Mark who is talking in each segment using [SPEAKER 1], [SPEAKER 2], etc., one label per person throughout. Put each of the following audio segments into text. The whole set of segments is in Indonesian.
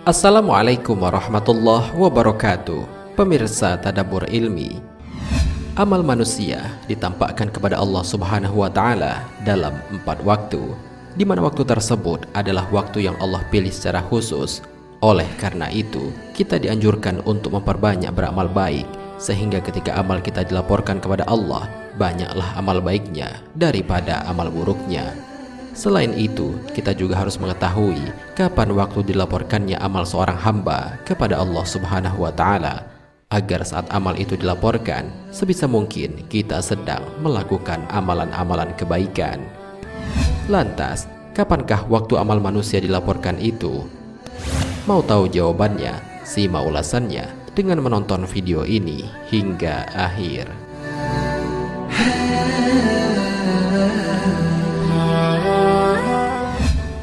[SPEAKER 1] Assalamualaikum warahmatullahi wabarakatuh. Pemirsa Tadabbur Ilmi, amal manusia ditampakkan kepada Allah Subhanahu wa Ta'ala dalam 4 waktu, di mana waktu tersebut adalah waktu yang Allah pilih secara khusus. Oleh karena itu, kita dianjurkan untuk memperbanyak beramal baik, sehingga ketika amal kita dilaporkan kepada Allah, banyaklah amal baiknya daripada amal buruknya. Selain itu, kita juga harus mengetahui kapan waktu dilaporkannya amal seorang hamba kepada Allah Subhanahu wa Ta'ala, agar saat amal itu dilaporkan, sebisa mungkin kita sedang melakukan amalan-amalan kebaikan. Lantas, kapankah waktu amal manusia dilaporkan itu? Mau tahu jawabannya? Simak ulasannya dengan menonton video ini hingga akhir.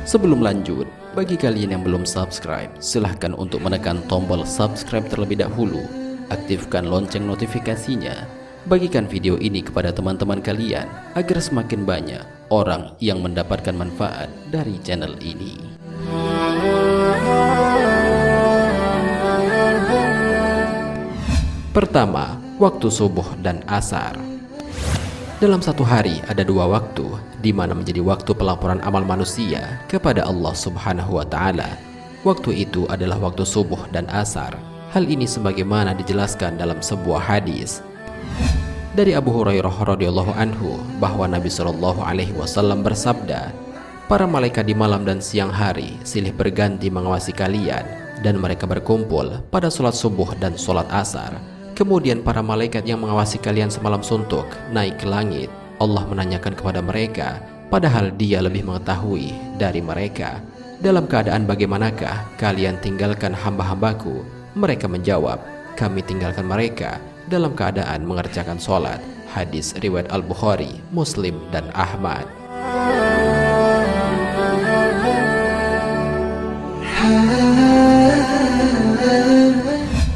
[SPEAKER 1] Sebelum lanjut, bagi kalian yang belum subscribe, silahkan untuk menekan tombol subscribe terlebih dahulu. Aktifkan lonceng notifikasinya. Bagikan video ini kepada teman-teman kalian agar semakin banyak orang yang mendapatkan manfaat dari channel ini. Pertama, waktu subuh dan asar. Dalam satu hari ada 2 waktu, di mana menjadi waktu pelaporan amal manusia kepada Allah Subhanahu wa Ta'ala. Waktu itu adalah waktu subuh dan asar. Hal ini sebagaimana dijelaskan dalam sebuah hadis dari Abu Hurairah radhiyallahu anhu, bahwa Nabi Shallallahu alaihi wasallam bersabda, "Para malaikat di malam dan siang hari silih berganti mengawasi kalian, dan mereka berkumpul pada sholat subuh dan sholat asar. Kemudian para malaikat yang mengawasi kalian semalam suntuk naik ke langit. Allah menanyakan kepada mereka, padahal Dia lebih mengetahui dari mereka, dalam keadaan bagaimanakah kalian tinggalkan hamba-hambaku? Mereka menjawab, kami tinggalkan mereka dalam keadaan mengerjakan sholat." Hadis riwayat Al-Bukhari, Muslim, dan Ahmad.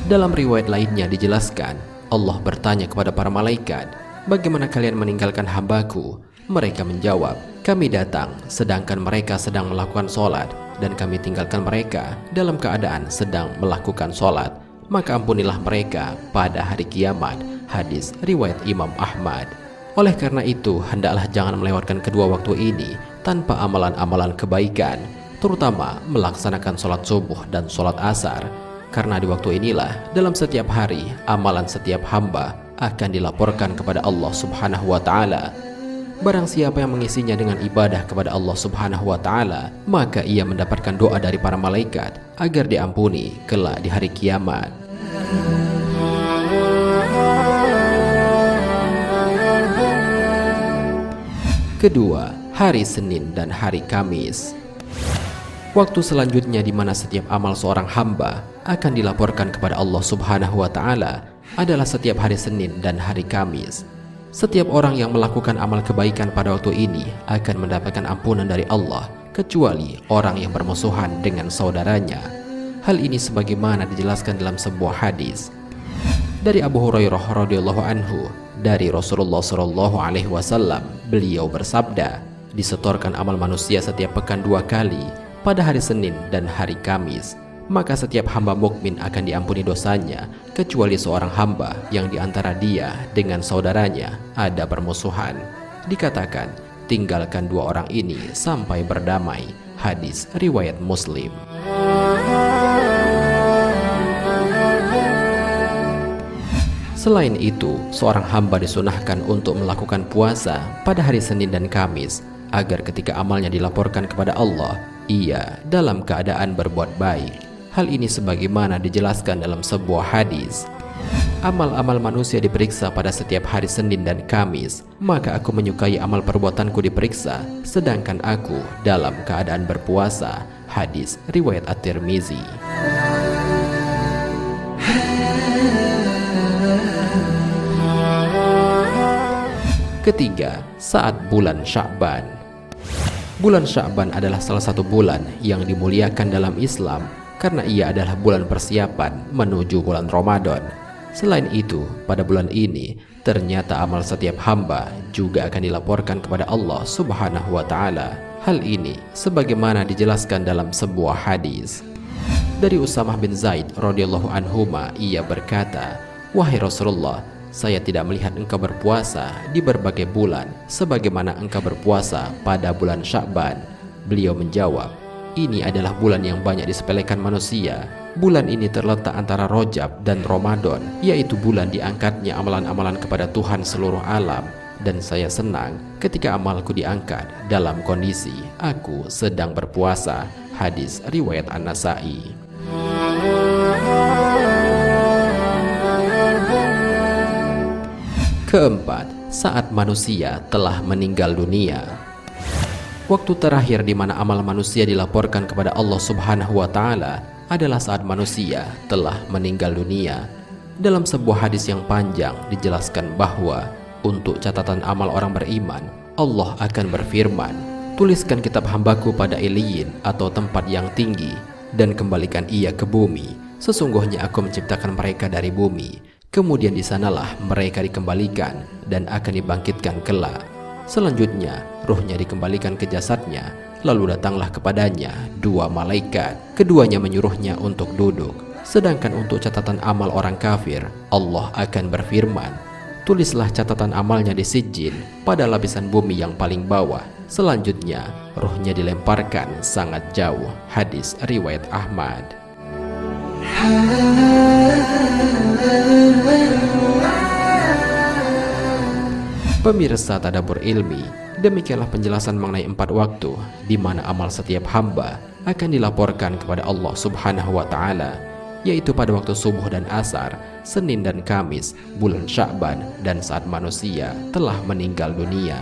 [SPEAKER 1] Dalam riwayat lainnya dijelaskan, Allah bertanya kepada para malaikat, bagaimana kalian meninggalkan hambaku? Mereka menjawab, kami datang sedangkan mereka sedang melakukan sholat, dan kami tinggalkan mereka dalam keadaan sedang melakukan sholat. Maka ampunilah mereka pada hari kiamat. Hadis riwayat Imam Ahmad. Oleh karena itu, hendaklah jangan melewatkan kedua waktu ini tanpa amalan-amalan kebaikan, terutama melaksanakan sholat subuh dan sholat asar. Karena di waktu inilah dalam setiap hari amalan setiap hamba akan dilaporkan kepada Allah Subhanahu wa Ta'ala. Barang siapa yang mengisinya dengan ibadah kepada Allah Subhanahu wa Ta'ala, maka ia mendapatkan doa dari para malaikat agar diampuni kelak di hari kiamat. Kedua, hari Senin dan hari Kamis. Waktu selanjutnya di mana setiap amal seorang hamba akan dilaporkan kepada Allah Subhanahu wa Ta'ala adalah setiap hari Senin dan hari Kamis. Setiap orang yang melakukan amal kebaikan pada waktu ini akan mendapatkan ampunan dari Allah, kecuali orang yang bermusuhan dengan saudaranya. Hal ini sebagaimana dijelaskan dalam sebuah hadis dari Abu Hurairah radhiyallahu anhu, dari Rasulullah Shallallahu alaihi wasallam. Beliau bersabda, disetorkan amal manusia setiap pekan 2 kali, pada hari Senin dan hari Kamis. Maka setiap hamba mukmin akan diampuni dosanya, kecuali seorang hamba yang diantara dia dengan saudaranya ada permusuhan. Dikatakan, tinggalkan 2 orang ini sampai berdamai. Hadis riwayat Muslim. Selain itu, seorang hamba disunahkan untuk melakukan puasa pada hari Senin dan Kamis, agar ketika amalnya dilaporkan kepada Allah, ia dalam keadaan berbuat baik. Hal ini sebagaimana dijelaskan dalam sebuah hadis, amal-amal manusia diperiksa pada setiap hari Senin dan Kamis, maka aku menyukai amal perbuatanku diperiksa, sedangkan aku dalam keadaan berpuasa. Hadis riwayat At-Tirmizi. Ketiga, saat bulan Sya'ban. Bulan Sya'ban adalah salah satu bulan yang dimuliakan dalam Islam karena ia adalah bulan persiapan menuju bulan Ramadan. Selain itu, pada bulan ini ternyata amal setiap hamba juga akan dilaporkan kepada Allah Subhanahu wa taala. Hal ini sebagaimana dijelaskan dalam sebuah hadis. Dari Usamah bin Zaid radhiyallahu anhuma, ia berkata, "Wahai Rasulullah, saya tidak melihat engkau berpuasa di berbagai bulan sebagaimana engkau berpuasa pada bulan Sya'ban." Beliau menjawab, "Ini adalah bulan yang banyak disepelekan manusia. Bulan ini terletak antara Rajab dan Ramadan, yaitu bulan diangkatnya amalan-amalan kepada Tuhan seluruh alam. Dan saya senang ketika amalku diangkat dalam kondisi aku sedang berpuasa." Hadis riwayat An-Nasa'i. Keempat, saat manusia telah meninggal dunia. Waktu terakhir di mana amal manusia dilaporkan kepada Allah Subhanahu wa taala adalah saat manusia telah meninggal dunia. Dalam sebuah hadis yang panjang dijelaskan bahwa untuk catatan amal orang beriman, Allah akan berfirman, "Tuliskan kitab hambaku pada Iliyin atau tempat yang tinggi dan kembalikan ia ke bumi. Sesungguhnya aku menciptakan mereka dari bumi. Kemudian di sanalah mereka dikembalikan dan akan dibangkitkan kelak. Selanjutnya ruhnya dikembalikan ke jasadnya, lalu datanglah kepadanya dua malaikat. Keduanya menyuruhnya untuk duduk. Sedangkan untuk catatan amal orang kafir, Allah akan berfirman, tulislah catatan amalnya di sijil pada lapisan bumi yang paling bawah. Selanjutnya ruhnya dilemparkan sangat jauh." Hadis riwayat Ahmad. Pemirsa Tadabbur Ilmi, demikianlah penjelasan mengenai 4 waktu di mana amal setiap hamba akan dilaporkan kepada Allah Subhanahu wa taala, yaitu pada waktu subuh dan asar, Senin dan Kamis, bulan Sya'ban, dan saat manusia telah meninggal dunia.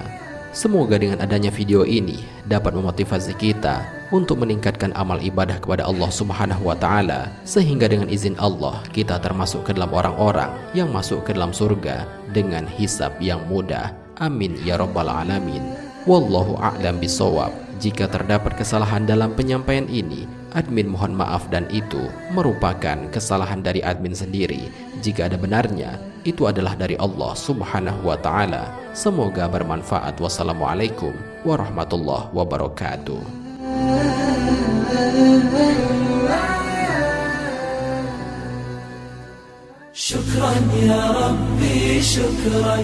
[SPEAKER 1] Semoga dengan adanya video ini dapat memotivasi kita untuk meningkatkan amal ibadah kepada Allah Subhanahu wa taala, sehingga dengan izin Allah kita termasuk ke dalam orang-orang yang masuk ke dalam surga dengan hisab yang mudah. Amin ya rabbal alamin. Wallahu a'lam bishawab. Jika terdapat kesalahan dalam penyampaian ini, admin mohon maaf, dan itu merupakan kesalahan dari admin sendiri. Jika ada benarnya, itu adalah dari Allah Subhanahu wa taala. Semoga bermanfaat. Wassalamualaikum warahmatullahi wabarakatuh. شكرا يا ربي شكرا